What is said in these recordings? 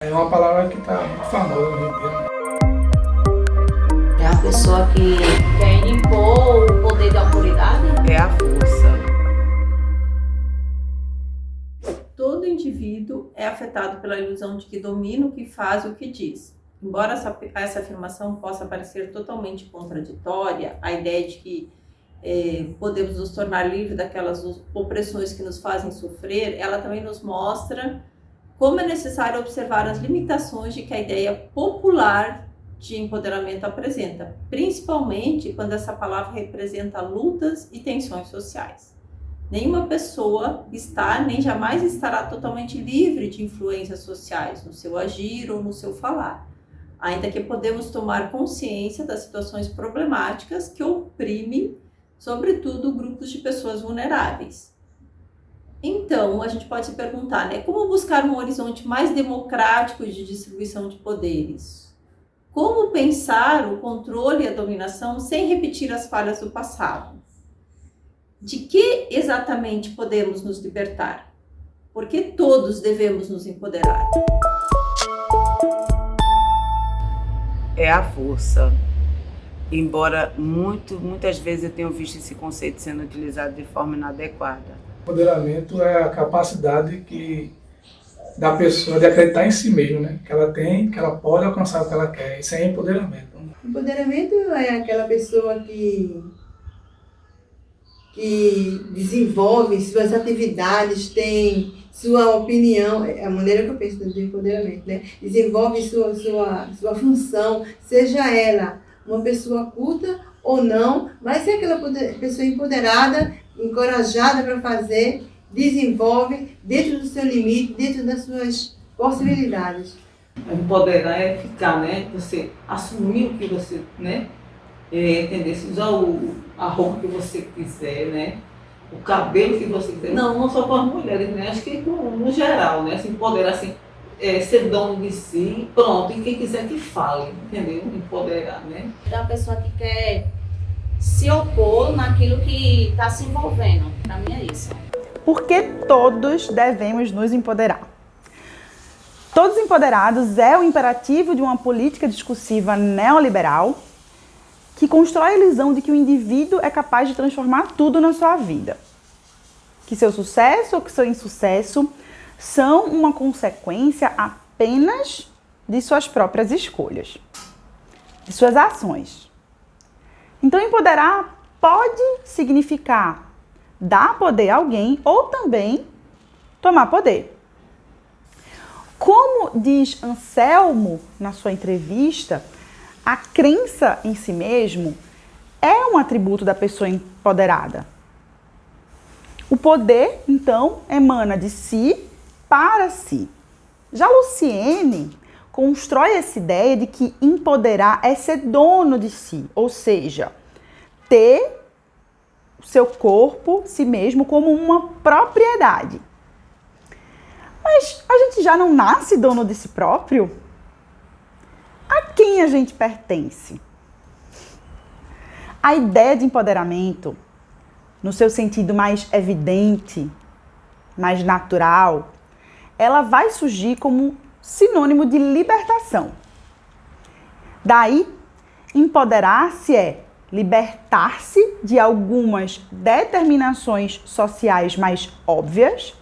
É uma palavra que está muito famosa hoje em dia, né? É a pessoa que quer impor o poder da autoridade. É a força. Todo indivíduo é afetado pela ilusão de que domina o que faz e o que diz. Embora essa afirmação possa parecer totalmente contraditória, a ideia de que podemos nos tornar livres daquelas opressões que nos fazem sofrer, ela também nos mostra como é necessário observar as limitações de que a ideia popular de empoderamento apresenta, principalmente quando essa palavra representa lutas e tensões sociais. Nenhuma pessoa está, nem jamais estará totalmente livre de influências sociais no seu agir ou no seu falar, ainda que podemos tomar consciência das situações problemáticas que oprimem, sobretudo, grupos de pessoas vulneráveis. Então, a gente pode se perguntar, né, como buscar um horizonte mais democrático de distribuição de poderes? Como pensar o controle e a dominação sem repetir as falhas do passado? De que exatamente podemos nos libertar? Porque todos devemos nos empoderar. É a força. Embora muitas vezes eu tenho visto esse conceito sendo utilizado de forma inadequada. Empoderamento é a capacidade da pessoa de acreditar em si mesma, né? Que ela tem, que ela pode alcançar o que ela quer. Isso é empoderamento. Empoderamento é aquela pessoa que desenvolve suas atividades, tem sua opinião, é a maneira que eu penso de empoderamento, né? Desenvolve sua função, seja ela uma pessoa culta ou não, vai ser aquela pessoa empoderada, encorajada para fazer, desenvolve dentro do seu limite, dentro das suas possibilidades. Empoderar é ficar, né? Você assumir o que você, né? Entender, usar a roupa que você quiser, né? O cabelo que você quiser. Não só com as mulheres, né? Acho que no geral, né? Se empoderar, assim, ser dono de si, pronto. E quem quiser que fale, entendeu? Empoderar, né? É a pessoa que quer se opor naquilo que está se envolvendo. Para mim é isso. Porque todos devemos nos empoderar. Todos empoderados é o imperativo de uma política discursiva neoliberal que constrói a ilusão de que o indivíduo é capaz de transformar tudo na sua vida. Que seu sucesso ou que seu insucesso são uma consequência apenas de suas próprias escolhas, de suas ações. Então, empoderar pode significar dar poder a alguém ou também tomar poder. Como diz Anselmo na sua entrevista, a crença em si mesmo é um atributo da pessoa empoderada. O poder, então, emana de si para si. Já Luciene constrói essa ideia de que empoderar é ser dono de si, ou seja, ter o seu corpo, si mesmo, como uma propriedade. Mas a gente já não nasce dono de si próprio? A quem a gente pertence? A ideia de empoderamento, no seu sentido mais evidente, mais natural, ela vai surgir como sinônimo de libertação. Daí, empoderar-se é libertar-se de algumas determinações sociais mais óbvias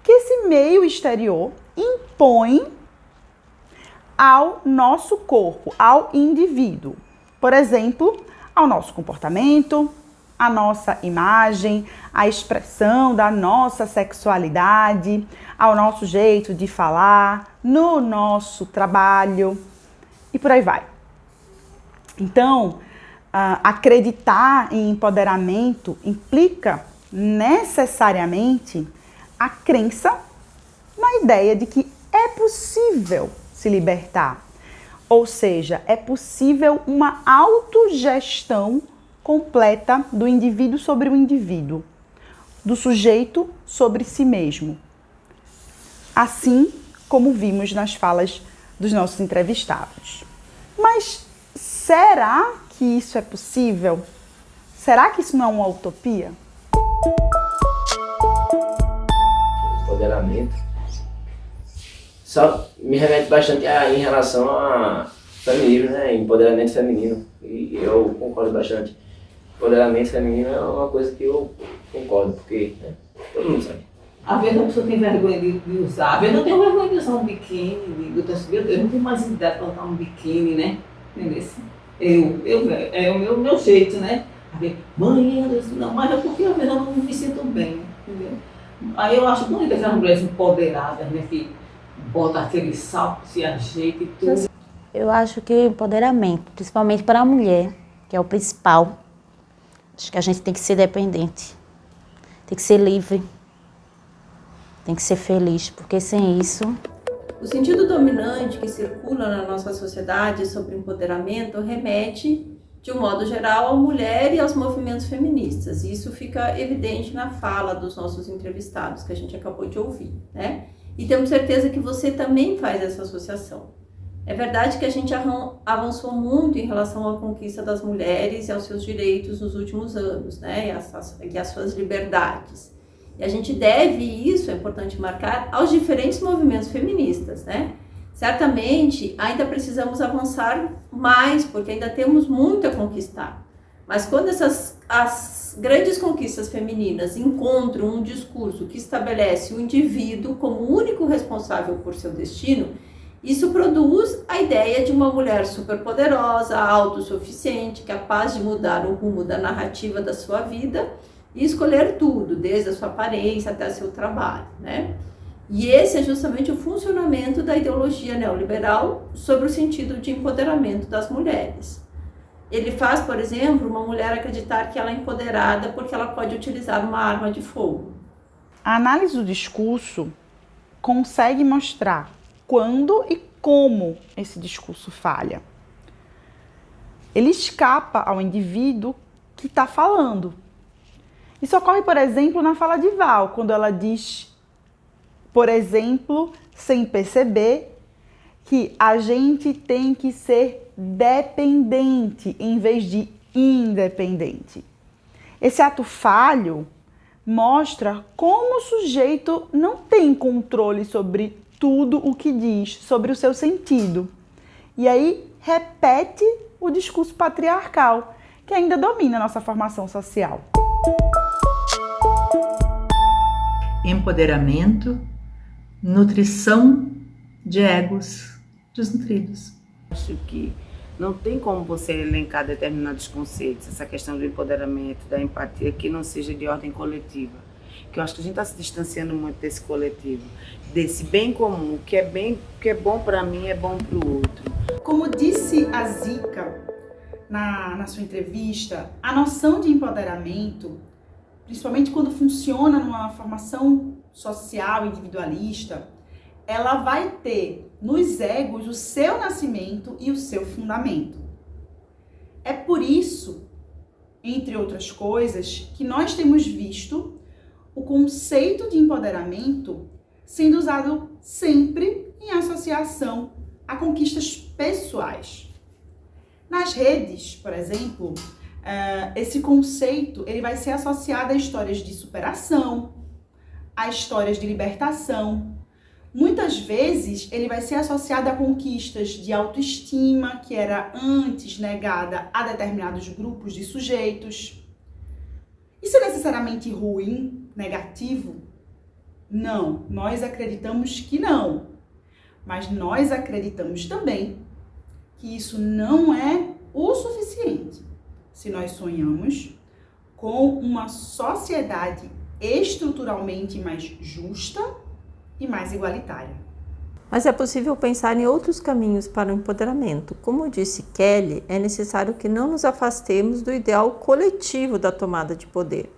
que esse meio exterior impõe ao nosso corpo, ao indivíduo. Por exemplo, ao nosso comportamento, à nossa imagem, à expressão da nossa sexualidade, ao nosso jeito de falar, no nosso trabalho e por aí vai. Então, acreditar em empoderamento implica necessariamente a crença na ideia de que é possível se libertar. Ou seja, é possível uma autogestão completa do indivíduo sobre o indivíduo, do sujeito sobre si mesmo. Assim como vimos nas falas dos nossos entrevistados. Mas será que isso é possível? Será que isso não é uma utopia? Empoderamento só me remete bastante em relação a feminismo, né? Empoderamento feminino. E eu concordo bastante. Empoderamento feminino é uma coisa que eu concordo, porque todo mundo sabe. Às vezes a pessoa tem vergonha de usar. Às vezes eu tenho vergonha de usar um biquíni. Eu não tenho mais ideia de colocar um biquíni, né? Entendeu? É o meu jeito, né? Mãe, não, mas é porque às vezes eu não me sinto bem, entendeu? Aí eu acho bonito aquelas mulheres empoderadas, né? Que botam aquele salto, se ajeita e tudo. Eu acho que o empoderamento, principalmente para a mulher, que é o principal, acho que a gente tem que ser dependente, tem que ser livre, tem que ser feliz, porque sem isso... O sentido dominante que circula na nossa sociedade sobre empoderamento remete, de um modo geral, à mulher e aos movimentos feministas. E isso fica evidente na fala dos nossos entrevistados, que a gente acabou de ouvir, né? E temos certeza que você também faz essa associação. É verdade que a gente avançou muito em relação à conquista das mulheres e aos seus direitos nos últimos anos, né? E às suas liberdades. E a gente deve isso, é importante marcar, aos diferentes movimentos feministas, né? Certamente, ainda precisamos avançar mais, porque ainda temos muito a conquistar. Mas quando as grandes conquistas femininas encontram um discurso que estabelece o indivíduo como único responsável por seu destino, isso produz a ideia de uma mulher superpoderosa, autossuficiente, capaz de mudar o rumo da narrativa da sua vida e escolher tudo, desde a sua aparência até o seu trabalho, né? E esse é justamente o funcionamento da ideologia neoliberal sobre o sentido de empoderamento das mulheres. Ele faz, por exemplo, uma mulher acreditar que ela é empoderada porque ela pode utilizar uma arma de fogo. A análise do discurso consegue mostrar quando e como esse discurso falha. Ele escapa ao indivíduo que está falando. Isso ocorre, por exemplo, na fala de Val, quando ela diz, por exemplo, sem perceber, que a gente tem que ser dependente em vez de independente. Esse ato falho mostra como o sujeito não tem controle sobre tudo o que diz, sobre o seu sentido. E aí repete o discurso patriarcal, que ainda domina a nossa formação social. Empoderamento, nutrição de egos desnutridos. Acho que não tem como você elencar determinados conceitos, essa questão do empoderamento, da empatia, que não seja de ordem coletiva. Que eu acho que a gente está se distanciando muito desse coletivo, desse bem comum, que é bom para mim, é bom para o outro. Como disse a Zica na sua entrevista, a noção de empoderamento, principalmente quando funciona numa formação social individualista, ela vai ter nos egos o seu nascimento e o seu fundamento. É por isso, entre outras coisas, que nós temos visto o conceito de empoderamento sendo usado sempre em associação a conquistas pessoais. Nas redes, por exemplo, esse conceito ele vai ser associado a histórias de superação, a histórias de libertação. Muitas vezes ele vai ser associado a conquistas de autoestima, que era antes negada a determinados grupos de sujeitos. Isso é necessariamente ruim, negativo? Não, nós acreditamos que não. Mas nós acreditamos também que isso não é o suficiente se nós sonhamos com uma sociedade estruturalmente mais justa e mais igualitária. Mas é possível pensar em outros caminhos para o empoderamento. Como disse Kelly, é necessário que não nos afastemos do ideal coletivo da tomada de poder.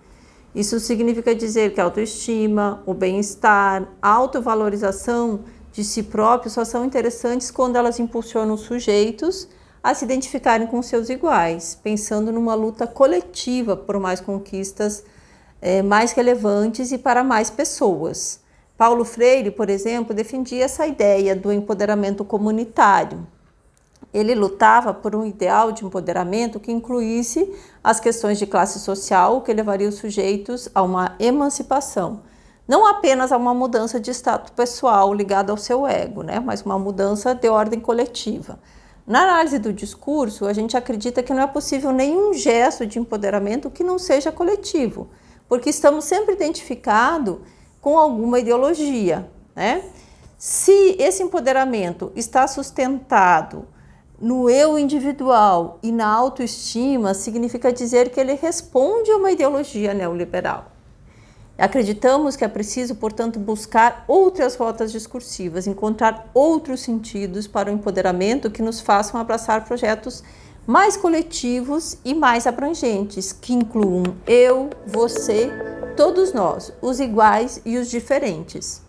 Isso significa dizer que a autoestima, o bem-estar, a autovalorização de si próprio só são interessantes quando elas impulsionam os sujeitos a se identificarem com seus iguais, pensando numa luta coletiva por mais conquistas mais relevantes e para mais pessoas. Paulo Freire, por exemplo, defendia essa ideia do empoderamento comunitário. Ele lutava por um ideal de empoderamento que incluísse as questões de classe social, que levaria os sujeitos a uma emancipação. Não apenas a uma mudança de status pessoal ligada ao seu ego, né? Mas uma mudança de ordem coletiva. Na análise do discurso, a gente acredita que não é possível nenhum gesto de empoderamento que não seja coletivo, porque estamos sempre identificados com alguma ideologia, né? Se esse empoderamento está sustentado no eu individual e na autoestima, significa dizer que ele responde a uma ideologia neoliberal. Acreditamos que é preciso, portanto, buscar outras rotas discursivas, encontrar outros sentidos para o empoderamento que nos façam abraçar projetos mais coletivos e mais abrangentes, que incluam eu, você, todos nós, os iguais e os diferentes.